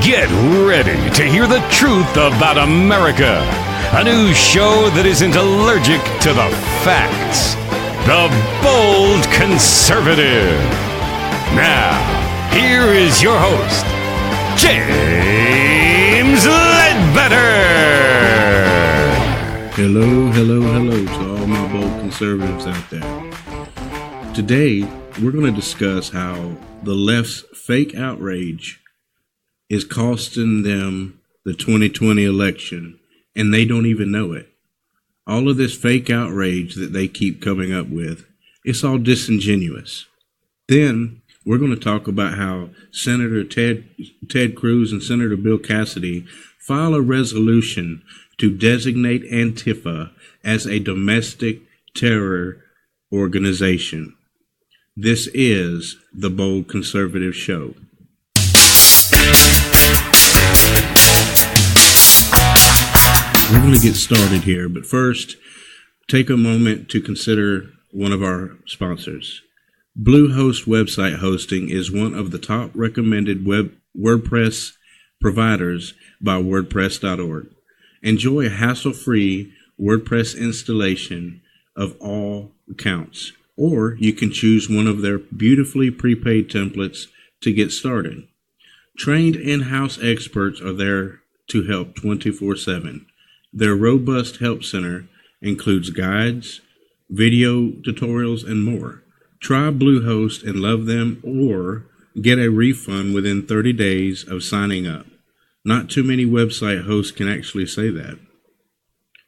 Get ready to hear the truth about America. A new show that isn't allergic to the facts. The Bold Conservative. Now, here is your host, James Ledbetter. Hello to all my bold conservatives out there. Today, we're going to discuss how the left's fake outrage is costing them the 2020 election, and they don't even know it. All of this fake outrage that they keep coming up with, it's all disingenuous. Then we're going to talk about how Senator Ted Cruz and Senator Bill Cassidy file a resolution to designate ANTIFA as a domestic terror organization. This is the Bold Conservative Show. We're going to get started here, but first, take a moment to consider one of our sponsors. Bluehost website hosting is one of the top recommended WordPress providers by WordPress.org. Enjoy a hassle-free WordPress installation of all accounts, or you can choose one of their beautifully prepaid templates to get started. Trained in-house experts are there to help 24/7. Their robust help center includes guides, video tutorials, and more. Try Bluehost and love them, or get a refund within 30 days of signing up. Not too many website hosts can actually say that.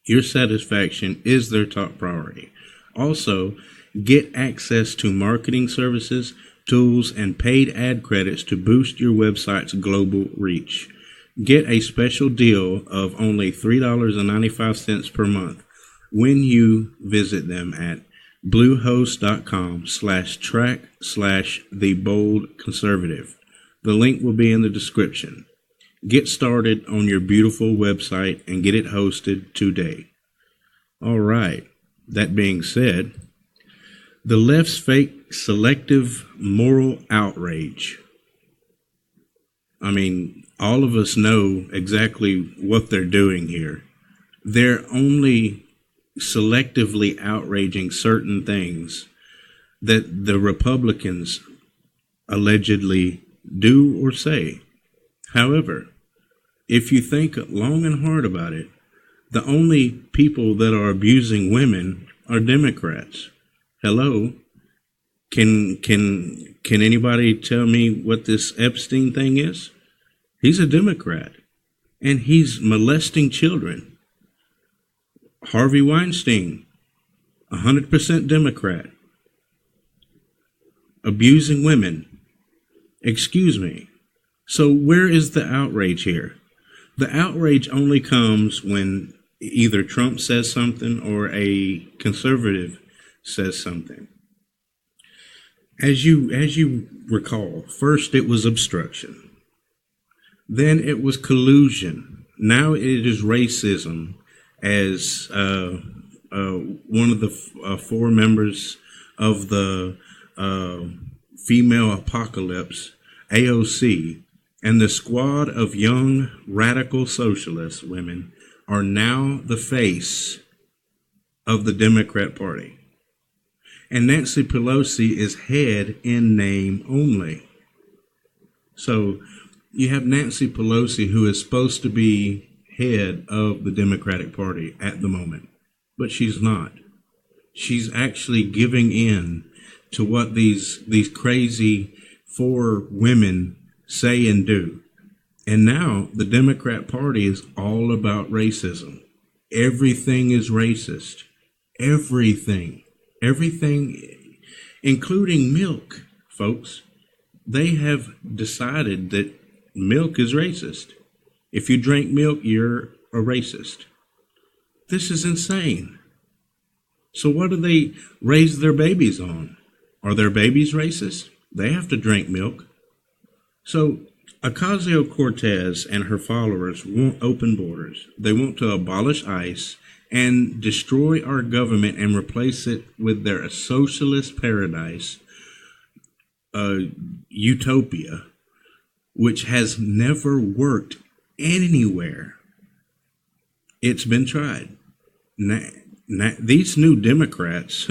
Your satisfaction is their top priority. Also, get access to marketing services, tools, and paid ad credits to boost your website's global reach. Get a special deal of only $3.95 per month when you visit them at bluehost.com/track/theboldconservative. The link will be in the description. Get started on your beautiful website and get it hosted today. All right. That being said, the left's fake selective moral outrage. I mean, all of us know exactly what they're doing here. They're only selectively outraging certain things that the Republicans allegedly do or say. However, if you think long and hard about it, the only people that are abusing women are Democrats. Hello? Can anybody tell me what this Epstein thing is? He's a Democrat, and he's molesting children. Harvey Weinstein, 100% Democrat, abusing women. Excuse me. So where is the outrage here? The outrage only comes when either Trump says something or a conservative says something. As you recall, first it was obstruction. Then it was collusion. Now it is racism, as one of the four members of the Female Apocalypse, AOC, and the squad of young radical socialist women are now the face of the Democrat Party. And Nancy Pelosi is head in name only. So you have Nancy Pelosi, who is supposed to be head of the Democratic Party at the moment, but she's not. She's actually giving in to what these crazy four women say and do. And now the Democrat Party is all about racism. Everything is racist. Everything, including milk, folks. They have decided that milk is racist. If you drink milk, you're a racist. This is insane. So what do they raise their babies on? Are their babies racist? They have to drink milk. So Ocasio-Cortez and her followers want open borders. They want to abolish ICE and destroy our government and replace it with their socialist paradise, utopia, which has never worked anywhere. It's been tried. These new Democrats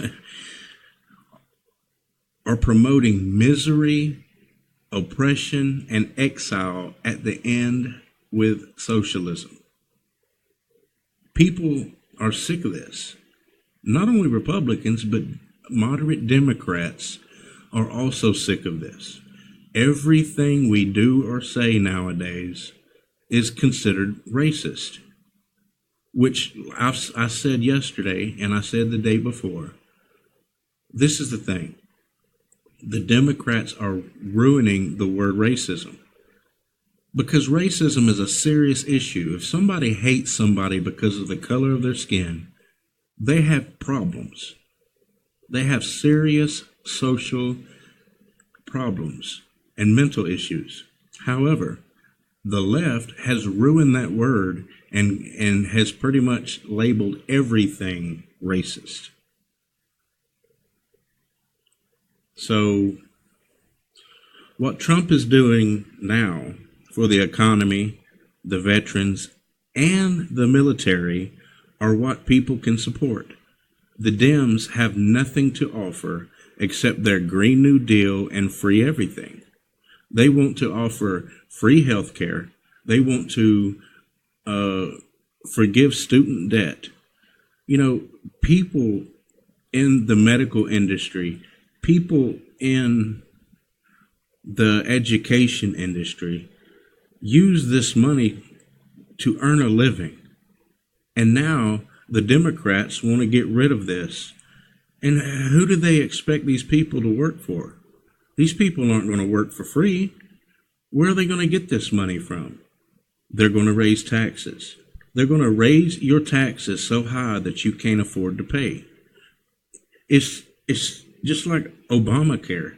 are promoting misery, oppression, and exile at the end with socialism. People are sick of this. Not only Republicans, but moderate Democrats are also sick of this. Everything we do or say nowadays is considered racist, which I said yesterday and I said the day before. This is the thing. The Democrats are ruining the word racism, because racism is a serious issue. If somebody hates somebody because of the color of their skin, they have problems. They have serious social problems and mental issues. However, the left has ruined that word and has pretty much labeled everything racist. So, what Trump is doing now for the economy, the veterans, and the military are what people can support. The Dems have nothing to offer except their Green New Deal and free everything. They want to offer free health care. They want to forgive student debt. You know, people in the medical industry, people in the education industry use this money to earn a living. And now the Democrats want to get rid of this. And who do they expect these people to work for? These people aren't going to work for free. Where are they going to get this money from? They're going to raise taxes. They're going to raise your taxes so high that you can't afford to pay. It's just like Obamacare.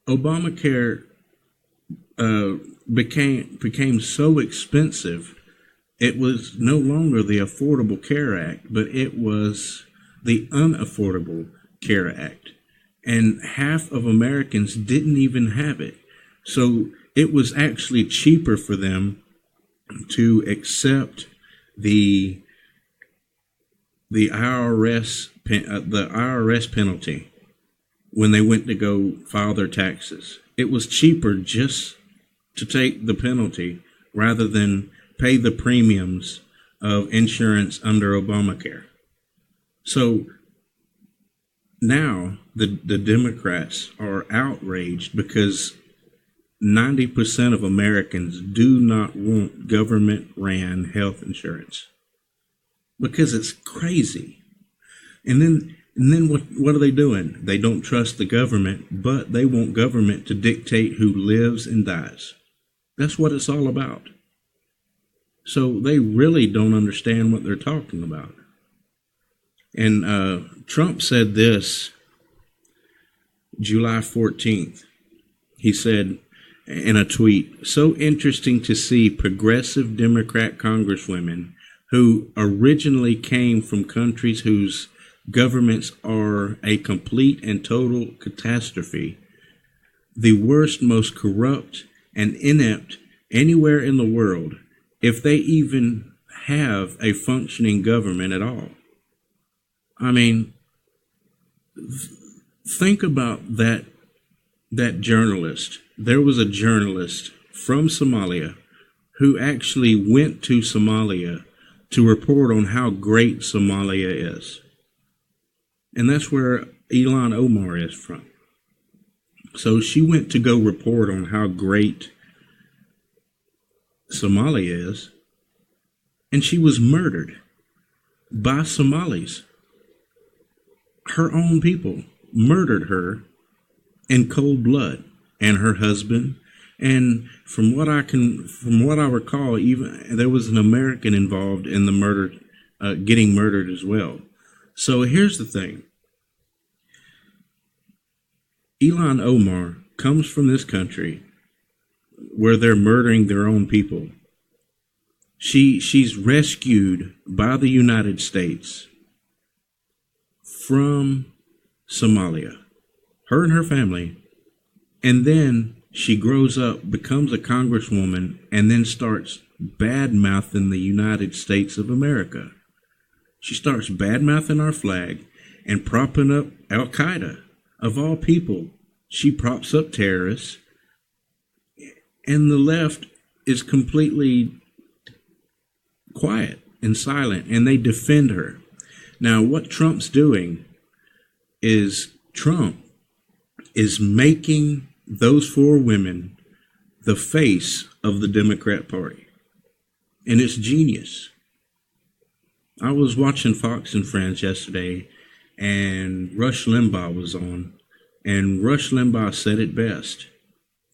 Obamacare became so expensive, it was no longer the Affordable Care Act, but it was the Unaffordable Care Act. And half of Americans didn't even have it. So it was actually cheaper for them to accept the IRS penalty when they went to go file their taxes. It was cheaper just to take the penalty rather than pay the premiums of insurance under Obamacare. So now the Democrats are outraged because 90% of Americans do not want government-ran health insurance because it's crazy. And then what are they doing? They don't trust the government, but they want government to dictate who lives and dies. That's what it's all about. So they really don't understand what they're talking about. And Trump said this July 14th. He said in a tweet, "So interesting to see progressive Democrat congresswomen who originally came from countries whose governments are a complete and total catastrophe, the worst, most corrupt and inept anywhere in the world, if they even have a functioning government at all." I mean, think about that journalist. There was a journalist from Somalia who actually went to Somalia to report on how great Somalia is. And that's where Ilhan Omar is from. So she went to go report on how great Somalia is, and she was murdered by Somalis. Her own people murdered her in cold blood, and her husband. And from what I recall, even there was an American involved in the murder, getting murdered as well. So here's the thing. Ilhan Omar comes from this country where they're murdering their own people. She's rescued by the United States from Somalia, her and her family, and then She grows up, becomes a congresswoman, and then starts bad-mouthing the United States of America. She starts bad-mouthing our flag and propping up Al-Qaeda. Of all people, she props up terrorists, and the left is completely quiet and silent, and they defend her. Now, what Trump's doing is Trump is making those four women the face of the Democrat Party. And it's genius. I was watching Fox and Friends yesterday, and Rush Limbaugh was on, and Rush Limbaugh said it best.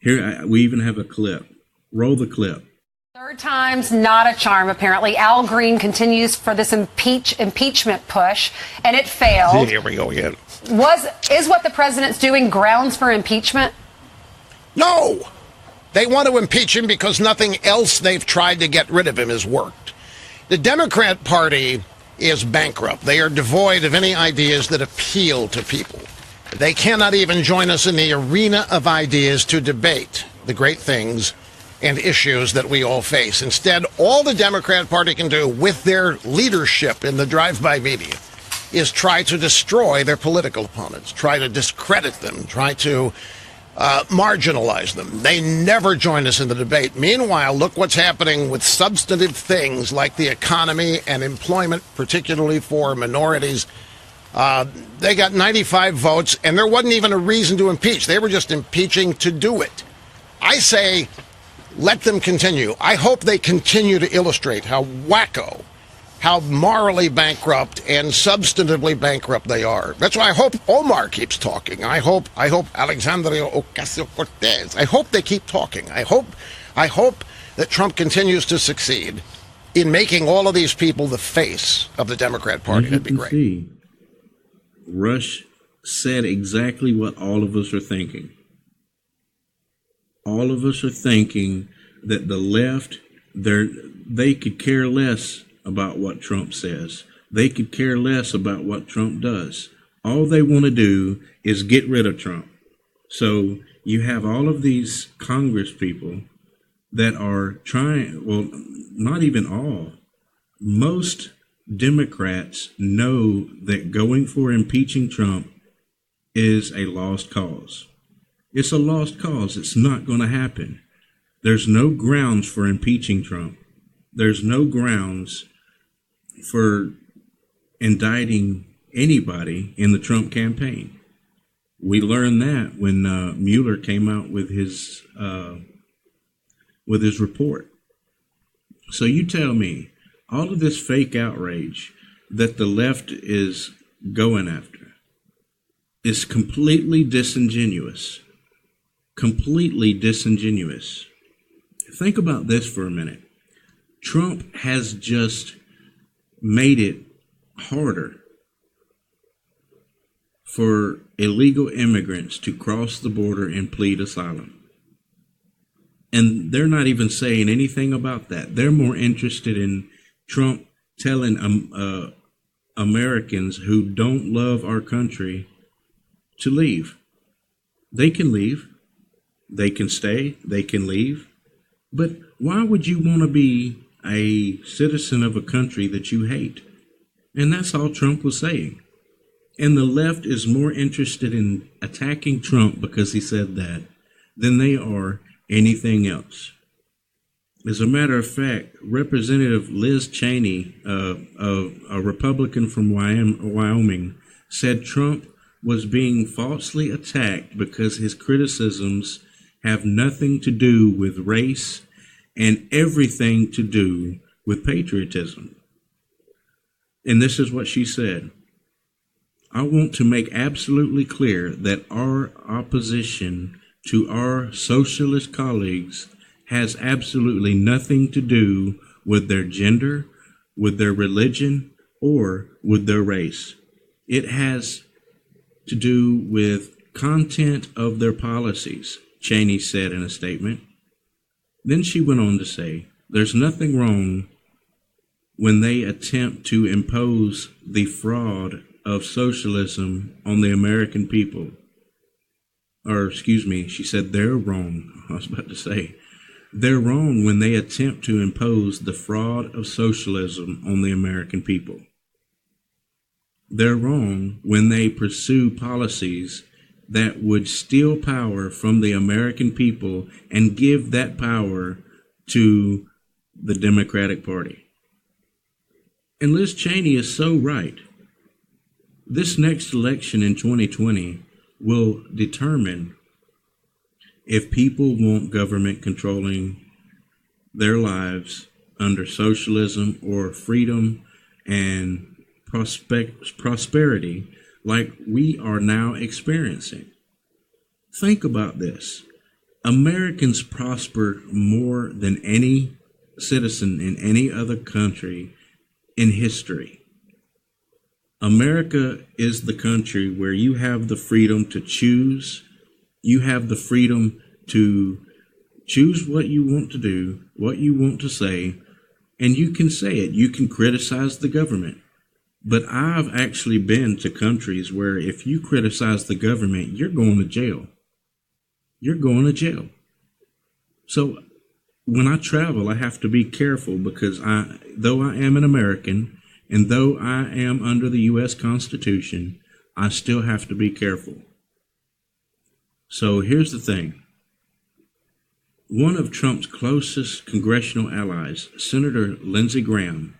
Here, we even have a clip. Roll the clip. Third time's not a charm, apparently. Al Green continues for this impeachment push, and it failed. Here we go again. Is what the president's doing grounds for impeachment? No! They want to impeach him because nothing else they've tried to get rid of him has worked. The Democrat Party is bankrupt. They are devoid of any ideas that appeal to people. They cannot even join us in the arena of ideas to debate the great things and issues that we all face. Instead, all the Democrat Party can do with their leadership in the drive-by media is try to destroy their political opponents, try to discredit them, try to marginalize them. They never join us in the debate. Meanwhile, look what's happening with substantive things like the economy and employment, particularly for minorities. They got 95 votes, and there wasn't even a reason to impeach. They were just impeaching to do it. I say, let them continue. I hope they continue to illustrate how wacko, how morally bankrupt and substantively bankrupt they are. That's why I hope Omar keeps talking. I hope Alexandria Ocasio-Cortez. I hope they keep talking. I hope that Trump continues to succeed in making all of these people the face of the Democrat Party. That'd be great. See, Rush said exactly what all of us are thinking. All of us are thinking that the left, they could care less about what Trump says. They could care less about what Trump does. All they want to do is get rid of Trump. So you have all of these Congress people that are trying, well, not even all. Most Democrats know that going for impeaching Trump is a lost cause. It's a lost cause. It's not going to happen. There's no grounds for impeaching Trump. There's no grounds for indicting anybody in the Trump campaign. We learned that when Mueller came out with his report. So you tell me, all of this fake outrage that the left is going after is completely disingenuous. Completely disingenuous. Think about this for a minute. Trump has just made it harder for illegal immigrants to cross the border and plead asylum. And they're not even saying anything about that. They're more interested in Trump telling Americans who don't love our country to leave. They can leave. They can stay. They can leave. But why would you want to be a citizen of a country that you hate? And that's all Trump was saying. And the left is more interested in attacking Trump because he said that than they are anything else. As a matter of fact, Representative Liz Cheney, a Republican from Wyoming, said Trump was being falsely attacked because his criticisms have nothing to do with race and everything to do with patriotism. And this is what she said. I want to make absolutely clear that our opposition to our socialist colleagues has absolutely nothing to do with their gender, with their religion, or with their race. It has to do with content of their policies, Cheney said in a statement. Then she went on to say, there's nothing wrong when they attempt to impose the fraud of socialism on the American people. or excuse me, she said they're wrong. I was about to say, they're wrong when they attempt to impose the fraud of socialism on the American people. They're wrong when they pursue policies that would steal power from the American people and give that power to the Democratic Party. And Liz Cheney is so right. This next election in 2020 will determine if people want government controlling their lives under socialism or freedom and prosperity like we are now experiencing. Think about this. Americans prosper more than any citizen in any other country in history. America is the country where you have the freedom to choose. You have the freedom to choose what you want to do, what you want to say, and you can say it. You can criticize the government. But I've actually been to countries where if you criticize the government, you're going to jail. You're going to jail. So when I travel, I have to be careful because though I am an American and though I am under the U.S. Constitution, I still have to be careful. So here's the thing. One of Trump's closest congressional allies, Senator Lindsey Graham,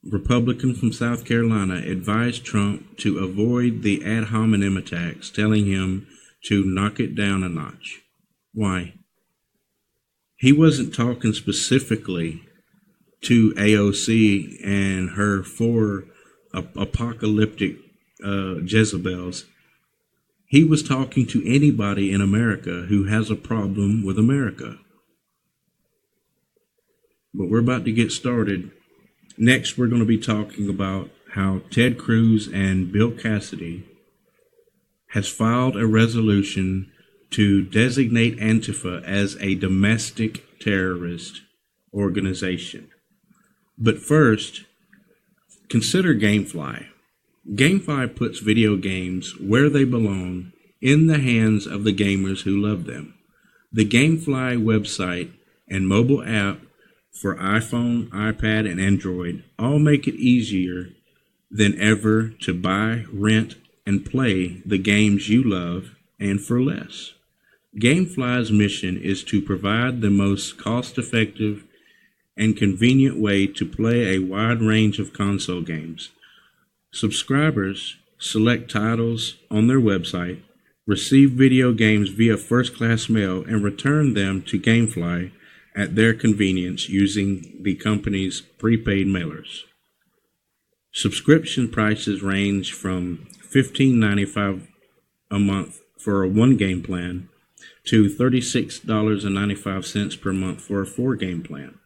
Republican from South Carolina, advised Trump to avoid the ad hominem attacks, telling him to knock it down a notch. Why? He wasn't talking specifically to AOC and her four apocalyptic Jezebels. He was talking to anybody in America who has a problem with America. But we're about to get started. Next, we're going to be talking about how Ted Cruz and Bill Cassidy has filed a resolution to designate ANTIFA as a domestic terrorist organization. But first, consider GameFly. GameFly puts video games where they belong, in the hands of the gamers who love them. The GameFly website and mobile app for iPhone, iPad, and Android all make it easier than ever to buy, rent, and play the games you love, and for less. GameFly's mission is to provide the most cost-effective and convenient way to play a wide range of console games. Subscribers select titles on their website, receive video games via first-class mail, and return them to GameFly at their convenience using the company's prepaid mailers. Subscription prices range from $15.95 a month for a one-game plan to $36.95 per month for a four-game plan.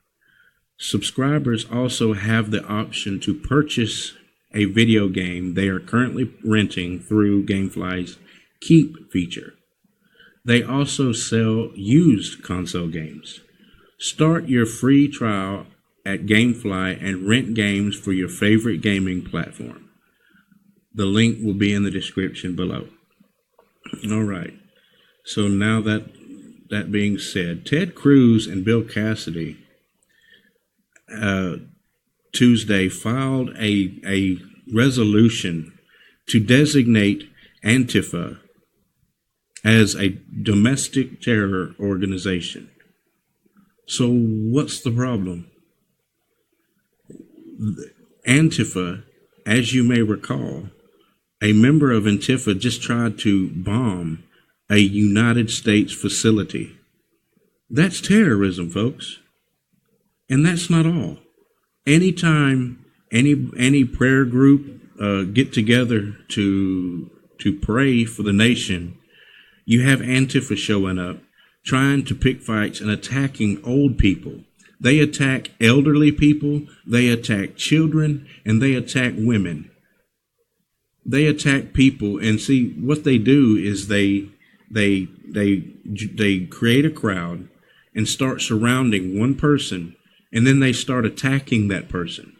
Subscribers also have the option to purchase a video game they are currently renting through GameFly's Keep feature. They also sell used console games. Start your free trial at GameFly and rent games for your favorite gaming platform. The link will be in the description below. All right. So now that being said, Ted Cruz and Bill Cassidy Tuesday filed a resolution to designate ANTIFA as a domestic terror organization. So what's the problem? ANTIFA, as you may recall, a member of ANTIFA just tried to bomb a United States facility. That's terrorism, folks. And that's not all. Anytime any prayer group get together to pray for the nation, you have ANTIFA showing up, trying to pick fights and attacking old people. They attack elderly people, they attack children, and they attack women. They attack people, and see what they do is they create a crowd and start surrounding one person, and then they start attacking that person.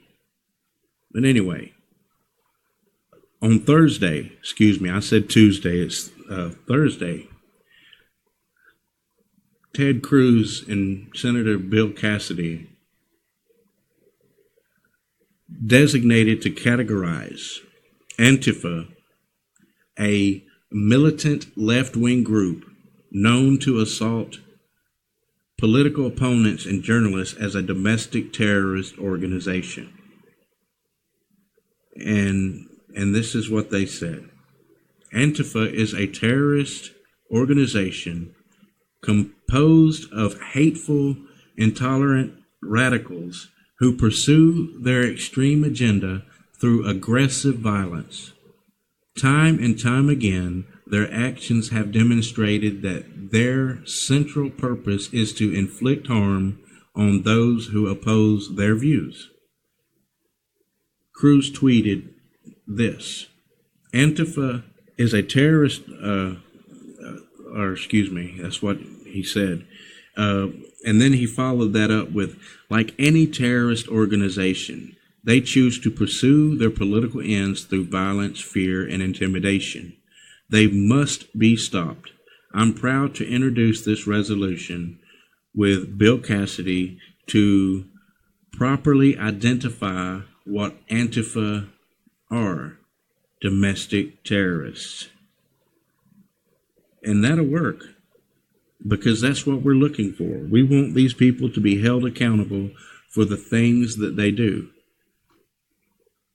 But anyway, On Thursday, excuse me, I said Tuesday, it's Thursday, Ted Cruz and Senator Bill Cassidy designated to categorize ANTIFA, a militant left-wing group known to assault political opponents and journalists, as a domestic terrorist organization. And this is what they said. ANTIFA is a terrorist organization composed of hateful, intolerant radicals who pursue their extreme agenda through aggressive violence. Time and time again, their actions have demonstrated that their central purpose is to inflict harm on those who oppose their views. Cruz tweeted this: ANTIFA is a terrorist, that's what he said. And then he followed that up with, like any terrorist organization, they choose to pursue their political ends through violence, fear, and intimidation. They must be stopped. I'm proud to introduce this resolution with Bill Cassidy to properly identify what ANTIFA are: domestic terrorists. And that'll work, because that's what we're looking for. We want these people to be held accountable for the things that they do.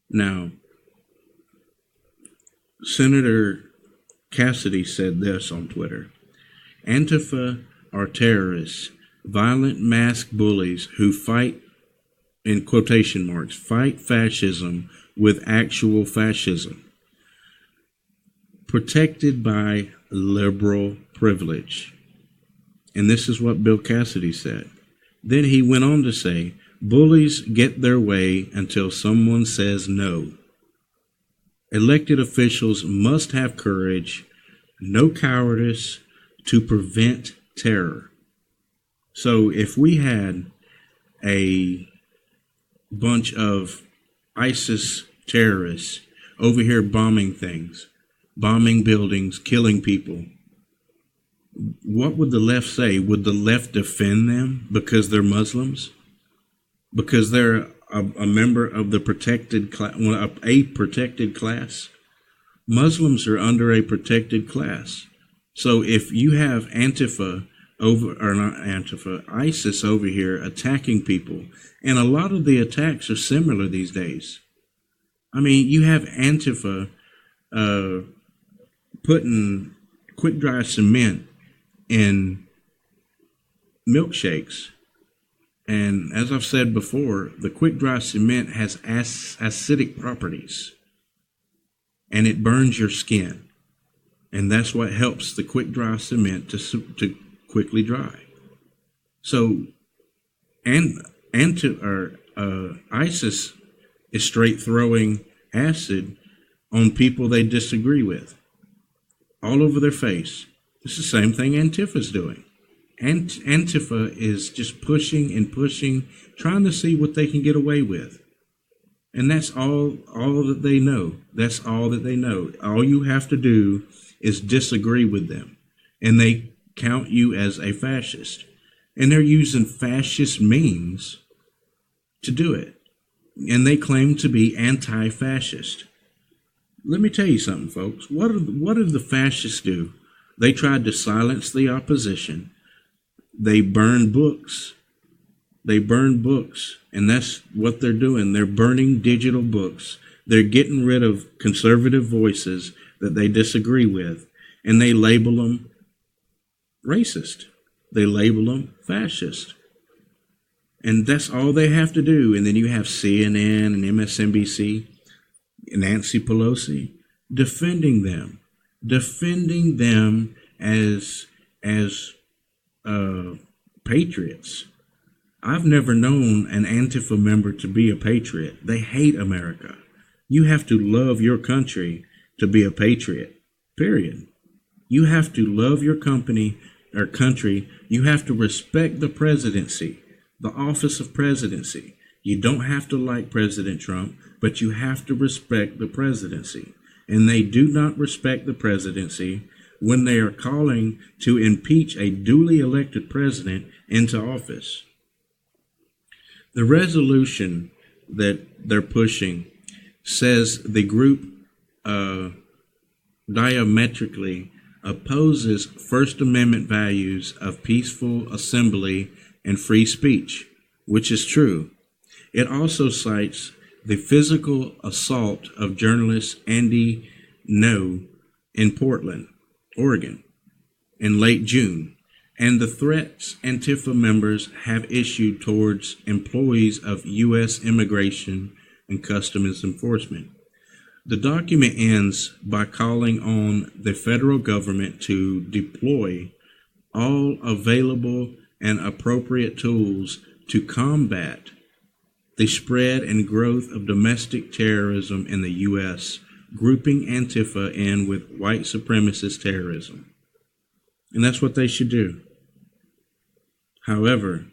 Now, Senator Cassidy said this on Twitter: ANTIFA are terrorists, violent masked bullies who fight, in quotation marks, fight fascism with actual fascism, protected by liberal privilege. And this is what Bill Cassidy said. Then he went on to say, bullies get their way until someone says no. Elected officials must have courage, no cowardice, to prevent terror. So if we had a bunch of ISIS terrorists over here bombing things, bombing buildings, killing people, what would the left say? Would the left defend them because they're Muslims? Because they're a member of the protected class, a protected class? Muslims are under a protected class. So if you have ANTIFA ISIS over here attacking people, and a lot of the attacks are similar these days. I mean, you have ANTIFA putting quick dry cement in milkshakes. And as I've said before, the quick dry cement has acidic properties, and it burns your skin. And that's what helps the quick dry cement to quickly dry. So, ISIS is straight throwing acid on people they disagree with, all over their face. It's the same thing Antifa's doing. Antifa is just pushing and pushing, trying to see what they can get away with. And that's all that they know. That's all that they know. All you have to do is disagree with them, and they count you as a fascist. And they're using fascist means to do it. And they claim to be anti-fascist. Let me tell you something, folks. What did the fascists do? They tried to silence the opposition. They burned books. And that's what they're doing. They're burning digital books. They're getting rid of conservative voices that they disagree with, and they label them racist. They label them fascist. And that's all they have to do. And then you have CNN and MSNBC and Nancy Pelosi defending them as patriots. I've never known an Antifa member to be a patriot. They hate America. You have to love your country to be a patriot, period. You have to love your company or country. You have to respect the presidency, the office of presidency. You don't have to like President Trump, but you have to respect the presidency. and they do not respect the presidency when they are calling to impeach a duly elected president into office. The resolution that they're pushing says the group diametrically opposes First Amendment values of peaceful assembly and free speech, which is true. It also cites the physical assault of journalist Andy Ngo in Portland, Oregon, in late June, and the threats Antifa members have issued towards employees of U.S. Immigration and Customs Enforcement. The document ends by calling on the federal government to deploy all available and appropriate tools to combat the spread and growth of domestic terrorism in the U.S., grouping Antifa in with white supremacist terrorism. And that's what they should do. However,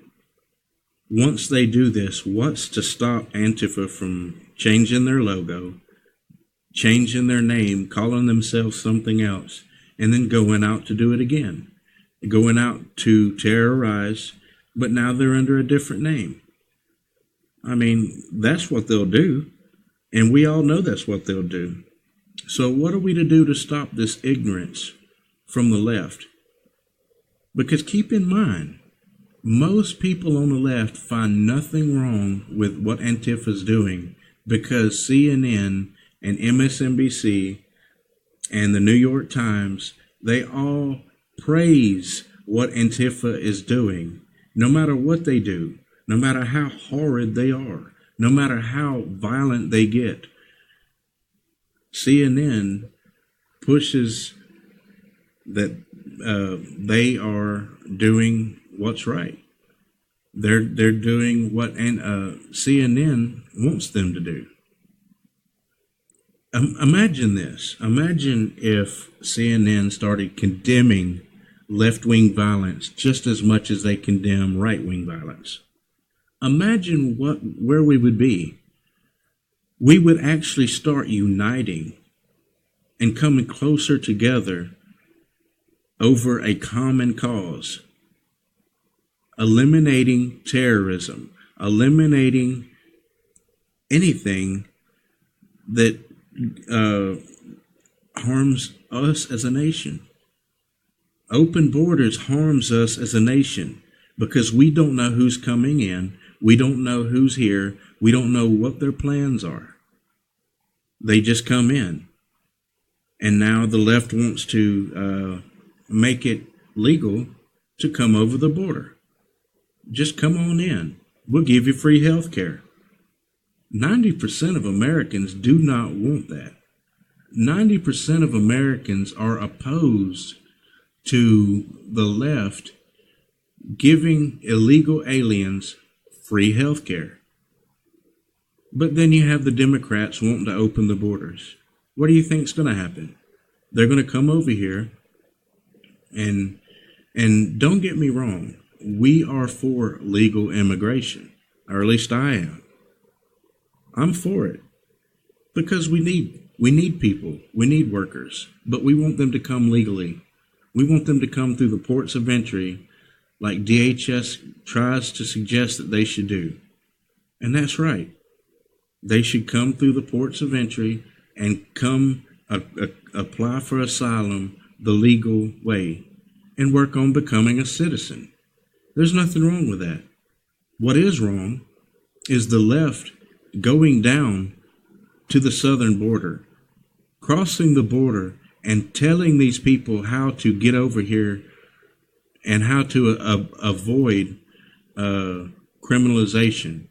once they do this, what's to stop Antifa from changing their logo, changing their name, calling themselves something else, and then going out to do it again? Going out to terrorize, but now they're under a different name. I mean, that's what they'll do, and we all know that's what they'll do. So what are we to do to stop this ignorance from the left? Because keep in mind, most people on the left find nothing wrong with what Antifa's doing because CNN and MSNBC and the New York Times, they all praise what Antifa is doing, no matter what they do, no matter how horrid they are, no matter how violent they get. CNN pushes that they are doing what's right. They're doing what CNN wants them to do. Imagine this. Imagine if CNN started condemning left-wing violence just as much as they condemn right-wing violence. Imagine where we would be. We would actually start uniting and coming closer together over a common cause. Eliminating terrorism, eliminating anything that harms us as a nation. Open borders harms us as a nation because we don't know who's coming in. We don't know who's here. We don't know what their plans are. They just come in. And now the left wants to make it legal to come over the border. Just come on in. We'll give you free health care. 90% of Americans do not want that. 90% of Americans are opposed to the left giving illegal aliens free health care. But then you have the Democrats wanting to open the borders. What do you think is going to happen? They're going to come over here, and don't get me wrong, we are for legal immigration, or at least I am. I'm for it because we need people, we need workers, but we want them to come legally. We want them to come through the ports of entry like DHS tries to suggest that they should do. And that's right. They should come through the ports of entry and come apply for asylum the legal way and work on becoming a citizen. There's nothing wrong with that. What is wrong is the left going down to the southern border, crossing the border and telling these people how to get over here and how to avoid criminalization.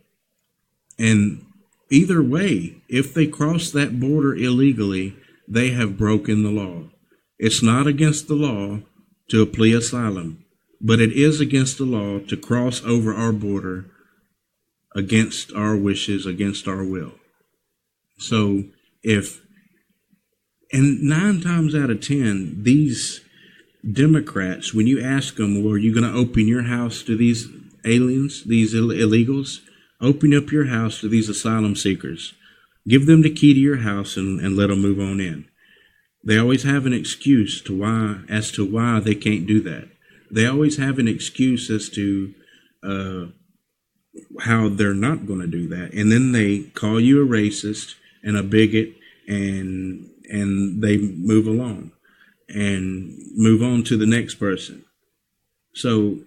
And either way, if they cross that border illegally, they have broken the law. It's not against the law to plea asylum, but it is against the law to cross over our border against our wishes, against our will. So and 9 times out of 10, these Democrats, when you ask them, well, are you going to open your house to these aliens, these illegals? Open up your house to these asylum seekers. Give them the key to your house and let them move on in. They always have an excuse as to why they can't do that. They always have an excuse as to how they're not going to do that, and then they call you a racist and a bigot, and they move along and move on to the next person. So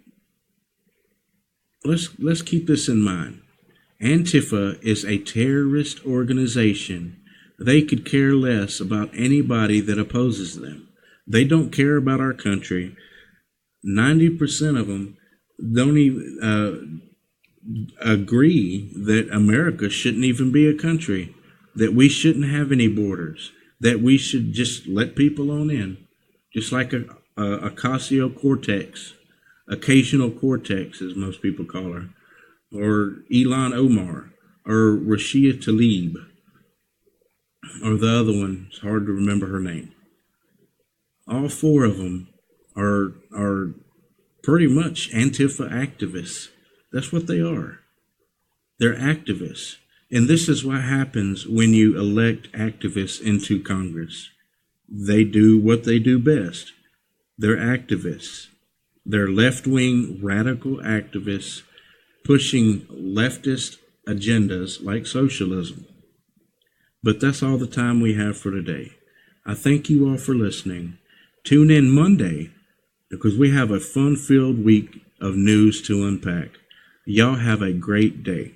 let's keep this in mind. Antifa is a terrorist organization. They could care less about anybody that opposes them. They don't care about our country. 90% of them don't even agree that America shouldn't even be a country, that we shouldn't have any borders, that we should just let people on in, just like a occasional cortex, as most people call her, or Ilhan Omar, or Rashida Tlaib, or the other one, it's hard to remember her name. All four of them are pretty much Antifa activists. That's what they are. They're activists. And this is what happens when you elect activists into Congress. They do what they do best. They're activists. They're left-wing radical activists pushing leftist agendas like socialism. But that's all the time we have for today. I thank you all for listening. Tune in Monday because we have a fun-filled week of news to unpack. Y'all have a great day.